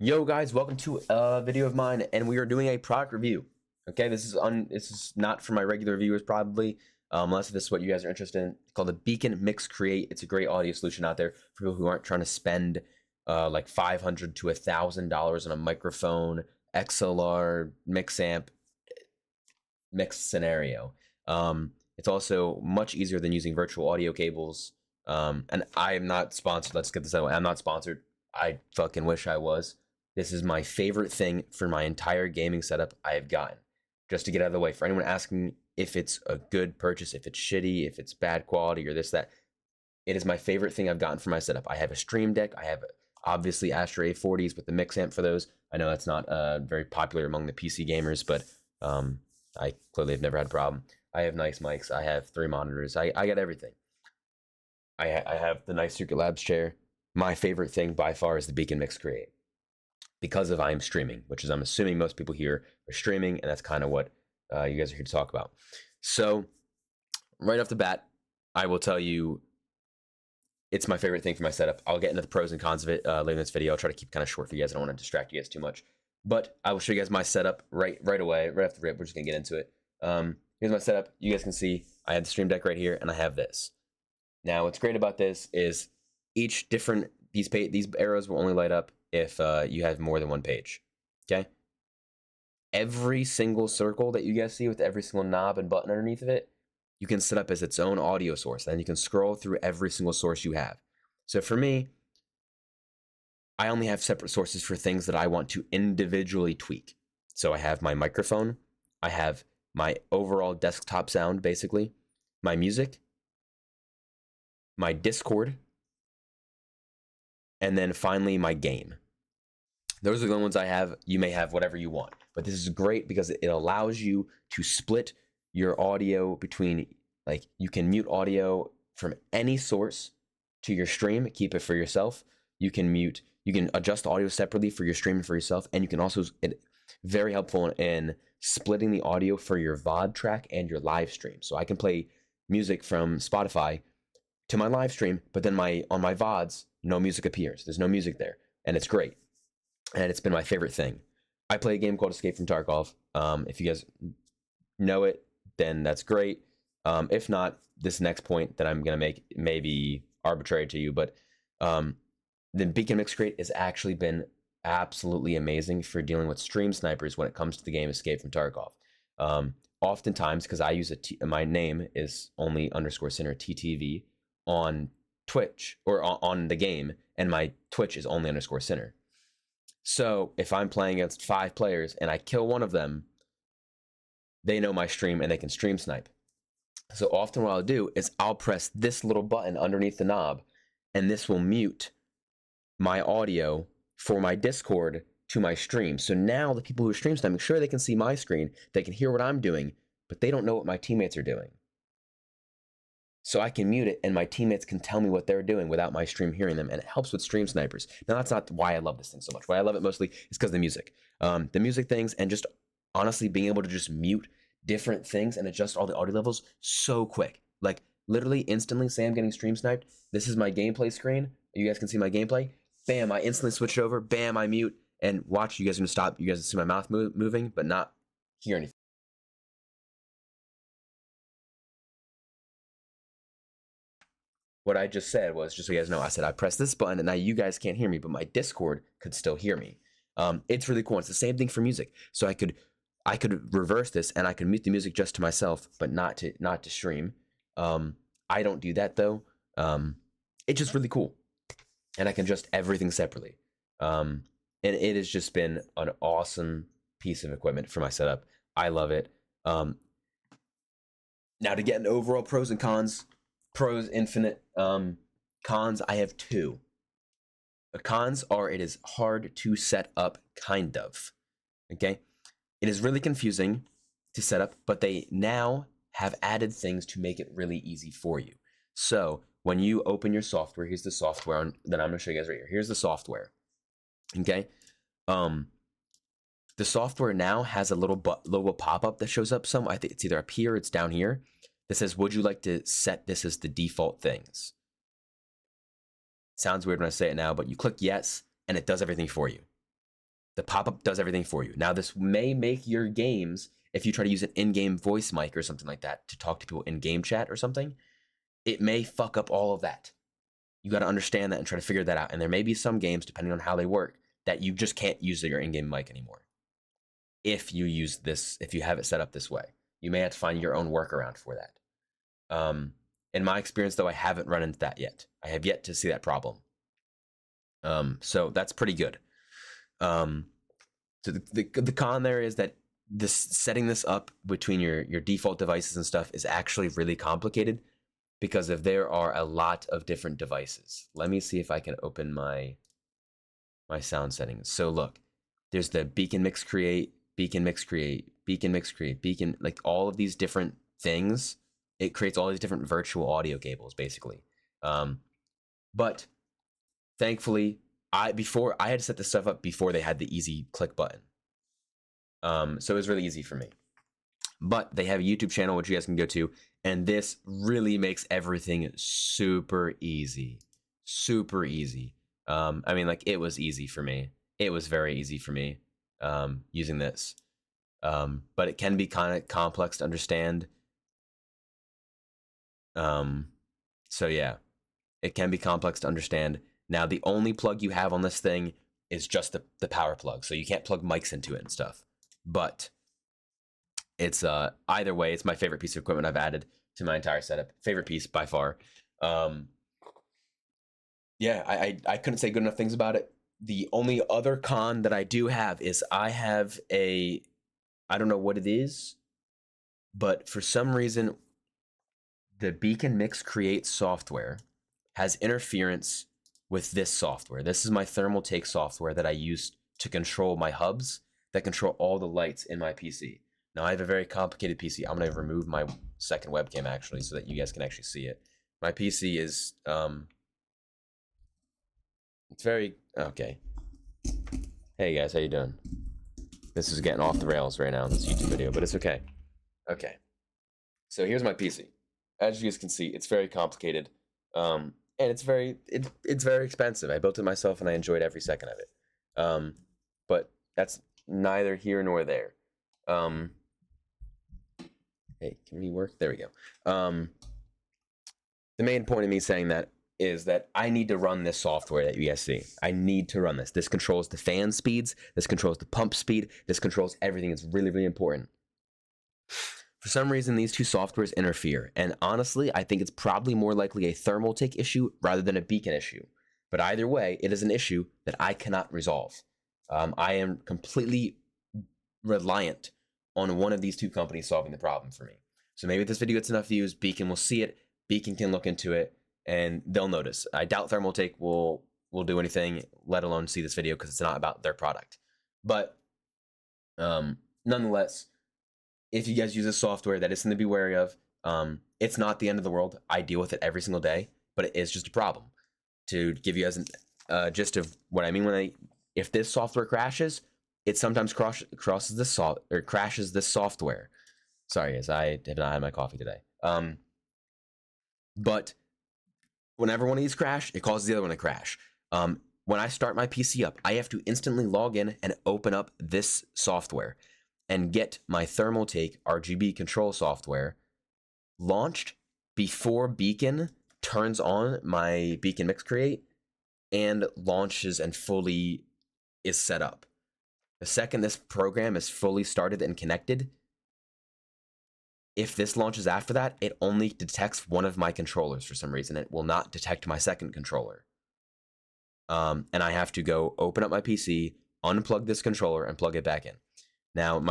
Yo guys, welcome to a video of mine, and we are doing a product review. Okay, this is not for my regular viewers probably, unless this is what you guys are interested in. It's called the Beacn Mix Create. It's a great audio solution out there for people who aren't trying to spend like $500 to $1,000 on a microphone, XLR, mix amp, mix scenario. It's also much easier than using virtual audio cables. And I am not sponsored. Let's get this out of the way. I'm not sponsored. I fucking wish I was. This is my favorite thing for my entire gaming setup I have gotten. Just to get out of the way, for anyone asking if it's a good purchase, if it's shitty, if it's bad quality, or this, that, it is my favorite thing I've gotten for my setup. I have a Stream Deck. I have obviously Astro A40s with the mix amp for those. I know that's not very popular among the PC gamers, but I clearly have never had a problem. I have nice mics. I have 3 monitors. I got everything. I have the nice Secret Labs chair. My favorite thing by far is the Beacn Mix Create, because of I'm streaming, which is I'm assuming most people here are streaming, and that's kind of what you guys are here to talk about. So right off the bat, I will tell you it's my favorite thing for my setup. I'll get into the pros and cons of it later in this video. I'll try to keep it kind of short for you guys. I don't want to distract you guys too much. But I will show you guys my setup right away, right off the rip. We're just going to get into it. Here's my setup. You guys can see I have the Stream Deck right here, and I have this. Now, what's great about this is each different, these arrows will only light up if you have more than one page, okay? Every single circle that you guys see with every single knob and button underneath of it, you can set up as its own audio source. Then you can scroll through every single source you have. So for me, I only have separate sources for things that I want to individually tweak. So I have my microphone, I have my overall desktop sound, basically, my music, my Discord, and then finally my game. Those are the ones I have. You may have whatever you want, but this is great because it allows you to split your audio between, like, you can mute audio from any source to your stream, keep it for yourself. You can adjust audio separately for your stream and for yourself, and you can also, very helpful in splitting the audio for your VOD track and your live stream. So I can play music from Spotify to my live stream, but then on my VODs, no music appears. There's no music there, and it's great. And it's been my favorite thing. I play a game called Escape from Tarkov. If you guys know it, then that's great. If not, this next point that I'm going to make may be arbitrary to you, but the Beacn Mix Create has actually been absolutely amazing for dealing with stream snipers when it comes to the game Escape from Tarkov. Oftentimes, because I use my name is only _center TTV on Twitch or on the game, and my Twitch is only _center. So if I'm playing against 5 players and I kill one of them, they know my stream and they can stream snipe. So often what I'll do is I'll press this little button underneath the knob, and this will mute my audio for my Discord to my stream. So now the people who are stream sniping, sure, they can see my screen, they can hear what I'm doing, but they don't know what my teammates are doing. So I can mute it, and my teammates can tell me what they're doing without my stream hearing them, and it helps with stream snipers. Now, that's not why I love this thing so much. Why I love it mostly is because of the music. The music things, and just honestly being able to just mute different things and adjust all the audio levels so quick. Like, literally instantly, say I'm getting stream sniped. This is my gameplay screen. You guys can see my gameplay. Bam, I instantly switch it over. Bam, I mute. And watch, you guys are going to stop. You guys see my mouth moving, but not hear anything. What I just said was, just so you guys know, I said I pressed this button, and now you guys can't hear me, but my Discord could still hear me. It's really cool. It's the same thing for music. So I could reverse this, and I could mute the music just to myself, but not to stream. I don't do that though. It's just really cool, and I can adjust everything separately. And it has just been an awesome piece of equipment for my setup. I love it. Now to get into overall pros and cons. Pros infinite. Cons, I have 2. The cons are it is hard to set up, kind of. Okay? It is really confusing to set up, but they now have added things to make it really easy for you. So when you open your software, here's the software that I'm going to show you guys right here. Here's the software. Okay? The software now has a little pop-up that shows up I think it's either up here or it's down here. That says, would you like to set this as the default things? Sounds weird when I say it now, but you click yes, and it does everything for you. The pop-up does everything for you. Now, this may make your games, if you try to use an in-game voice mic or something like that to talk to people in game chat or something, it may fuck up all of that. You got to understand that and try to figure that out. And there may be some games, depending on how they work, that you just can't use your in-game mic anymore. If you use this, if you have it set up this way, you may have to find your own workaround for that. In my experience, though, I haven't run into that yet. I have yet to see that problem. So that's pretty good. So the con there is that this setting this up between your default devices and stuff is actually really complicated because if there are a lot of different devices. Let me see if I can open my sound settings. So look, there's the Beacn Mix Create, Beacn Mix Create, Beacn Mix Create, Beacn, like all of these different things. It creates all these different virtual audio cables, basically. But thankfully, I had to set this stuff up before they had the easy click button. So it was really easy for me. But they have a YouTube channel which you guys can go to, and this really makes everything super easy. Super easy. I mean, like, it was easy for me. It was very easy for me using this. But it can be kind of complex to understand. So yeah, it can be complex to understand. Now, the only plug you have on this thing is just the power plug, so you can't plug mics into it and stuff. But it's either way, it's my favorite piece of equipment I've added to my entire setup. Favorite piece by far. Yeah, I couldn't say good enough things about it. The only other con that I do have is I have I don't know what it is, but for some reason, the Beacn Mix Create software has interference with this software. This is my thermal take software that I use to control my hubs that control all the lights in my PC. Now, I have a very complicated PC. I'm going to remove my second webcam, actually, so that you guys can actually see it. My PC is, it's very, okay. Hey, guys, how you doing? This is getting off the rails right now in this YouTube video, but it's okay. Okay. So here's my PC. As you guys can see, it's very complicated. And it's very expensive. I built it myself and I enjoyed every second of it. But that's neither here nor there. Hey, can we work? There we go. The main point of me saying that is that I need to run this software that you guys see. I need to run this. This controls the fan speeds. This controls the pump speed. This controls everything. It's really, really important. For some reason, these two softwares interfere. And honestly, I think it's probably more likely a thermal take issue rather than a Beacn issue. But either way, it is an issue that I cannot resolve. I am completely reliant on one of these two companies solving the problem for me. So maybe if this video gets enough views, Beacn will see it. Beacn can look into it and they'll notice. I doubt Thermal Take will do anything, let alone see this video, because it's not about their product. But nonetheless, if you guys use this software, that is something to be wary of. It's not the end of the world. I deal with it every single day, but it is just a problem. To give you guys a gist of what I mean if this software crashes, it sometimes crashes this software. Sorry, guys, I have not had my coffee today. But whenever one of these crash, it causes the other one to crash. When I start my PC up, I have to instantly log in and open up this software and get my Thermal Take RGB control software launched before Beacn turns on my Beacn Mix Create and launches and fully is set up. The second this program is fully started and connected, if this launches after that, it only detects one of my controllers for some reason. It will not detect my second controller. And I have to go open up my PC, unplug this controller, and plug it back in. Now,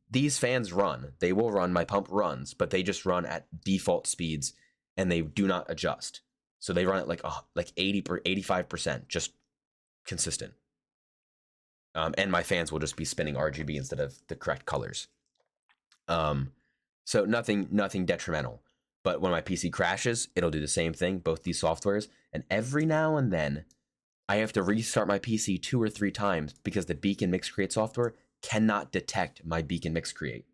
these fans run. They will run. My pump runs, but they just run at default speeds, and they do not adjust. So they run at like 80 or 85%, just consistent. And my fans will just be spinning RGB instead of the correct colors. So nothing detrimental. But when my PC crashes, it'll do the same thing, both these softwares. And every now and then, I have to restart my PC 2 or 3 times because the Beacn Mix Create software cannot detect my Beacn Mix Create.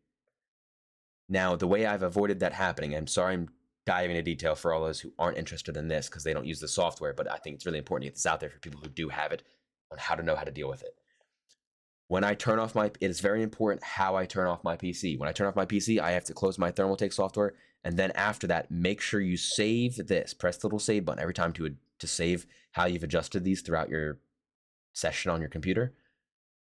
Now, the way I've avoided that happening, I'm sorry I'm diving into detail for all those who aren't interested in this because they don't use the software, but I think it's really important to get this out there for people who do have it on how to know how to deal with it. When I turn off it is very important how I turn off my PC. When I turn off my PC, I have to close my thermal take software. And then after that, make sure you save this. Press the little save button every time to save how you've adjusted these throughout your session on your computer.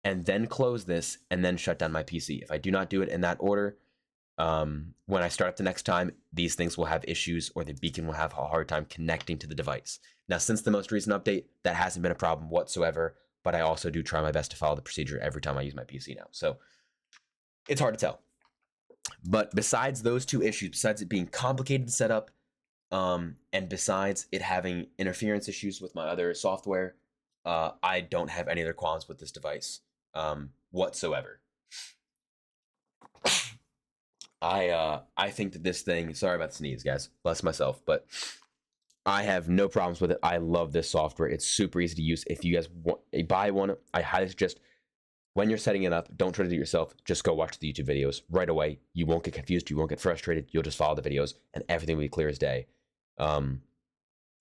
And then close this and then shut down my PC. If I do not do it in that order, when I start up the next time, these things will have issues, or the Beacn will have a hard time connecting to the device. Now, since the most recent update, that hasn't been a problem whatsoever, but I also do try my best to follow the procedure every time I use my PC now. So it's hard to tell. But besides those two issues, besides it being complicated to set up, and besides it having interference issues with my other software, I don't have any other qualms with this device whatsoever. I think that this thing, sorry about the sneeze, guys, bless myself, but I have no problems with it. I love this software. It's super easy to use. If you guys buy one, I highly suggest, when you're setting it up, don't try to do it yourself. Just go watch the YouTube videos right away. You won't get confused. You won't get frustrated. You'll just follow the videos and everything will be clear as day.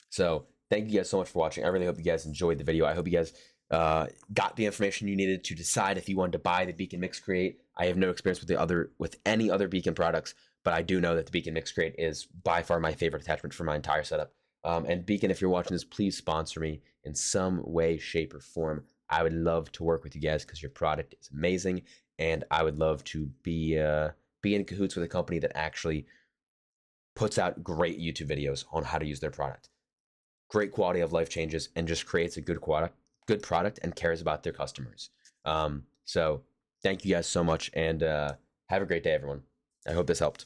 So thank you guys so much for watching. I really hope you guys enjoyed the video. I hope you guys got the information you needed to decide if you wanted to buy the Beacn Mix Create. I have no experience with any other Beacn products, but I do know that the Beacn Mix Create is by far my favorite attachment for my entire setup. And Beacn, if you're watching this, please sponsor me in some way, shape, or form. I would love to work with you guys because your product is amazing, and I would love to be in cahoots with a company that actually puts out great YouTube videos on how to use their product, great quality of life changes, and just creates a good product and cares about their customers. So thank you guys so much, and have a great day, everyone. I hope this helped.